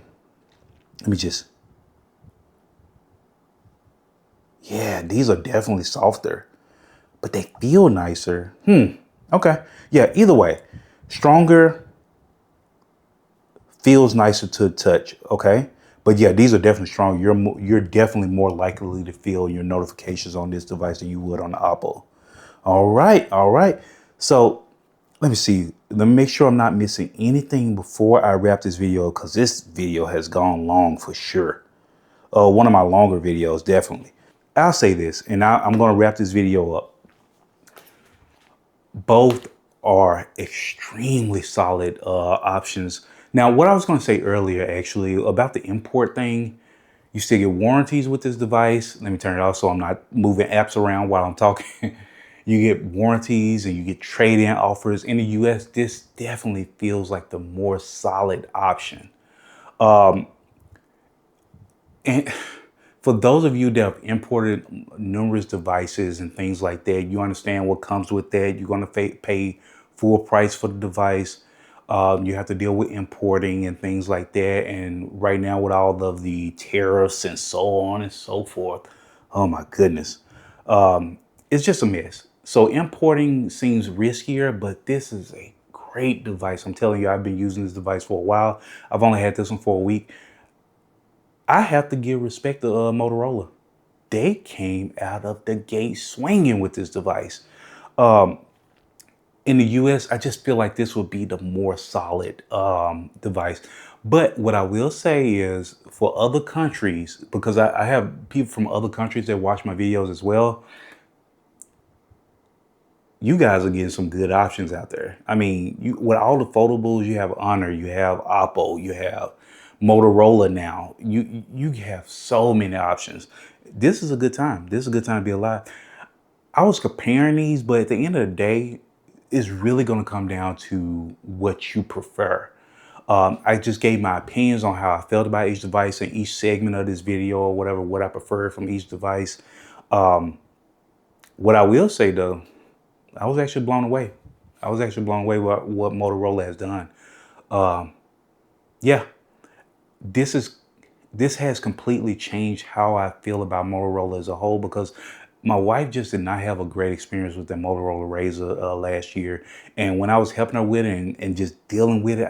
Let me just. Yeah, these are definitely softer, but they feel nicer. Okay. Yeah, either way, stronger feels nicer to touch. Okay. But yeah, these are definitely strong. You're definitely more likely to feel your notifications on this device than you would on the Oppo. All right. So let me see. Let me make sure I'm not missing anything before I wrap this video, because this video has gone long for sure. One of my longer videos, definitely. I'll say this, and I'm going to wrap this video up. Both are extremely solid options. Now, what I was going to say earlier, actually, about the import thing, you still get warranties with this device. Let me turn it off so I'm not moving apps around while I'm talking. You get warranties and you get trade-in offers. In the US, this definitely feels like the more solid option. And for those of you that have imported numerous devices and things like that, you understand what comes with that. You're going to pay full price for the device. You have to deal with importing and things like that. And right now with all of the tariffs and so on and so forth, oh my goodness, it's just a mess. So importing seems riskier, but this is a great device. I'm telling you, I've been using this device for a while. I've only had this one for a week. I have to give respect to Motorola. They came out of the gate swinging with this device. In the US, I just feel like this would be the more solid device. But what I will say is for other countries, because I have people from other countries that watch my videos as well, you guys are getting some good options out there. I mean, with all the foldables, you have Honor, you have Oppo, you have Motorola now. You have so many options. This is a good time. This is a good time to be alive. I was comparing these, but at the end of the day, it's really going to come down to what you prefer. I just gave my opinions on how I felt about each device in each segment of this video or whatever, what I prefer from each device. What I will say though, I was actually blown away. I was actually blown away by what Motorola has done. Yeah, this has completely changed how I feel about Motorola as a whole, because my wife just did not have a great experience with the Motorola Razr last year. And when I was helping her with it and just dealing with it,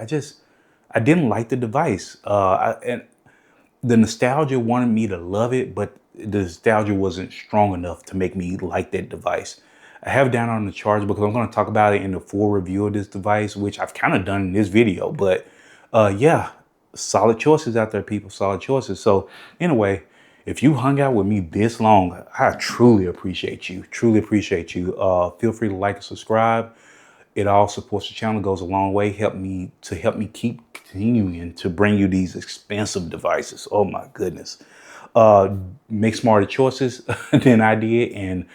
I didn't like the device. And the nostalgia wanted me to love it, but the nostalgia wasn't strong enough to make me like that device. I have it down on the charger because I'm going to talk about it in the full review of this device, which I've kind of done in this video. But yeah, solid choices out there, people. Solid choices. So anyway, if you hung out with me this long, I truly appreciate you. Truly appreciate you. Feel free to like and subscribe. It all supports the channel, goes a long way. Help me keep continuing to bring you these expensive devices. Oh my goodness. Make smarter choices than I did. And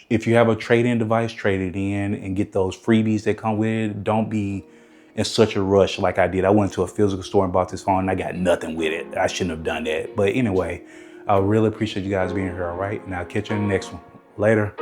if you have a trade-in device, trade it in and get those freebies that come with it. Don't be in such a rush like I did. I went to a physical store and bought this phone and I got nothing with it. I shouldn't have done that. But anyway, I really appreciate you guys being here. All right. And I'll catch you in the next one. Later.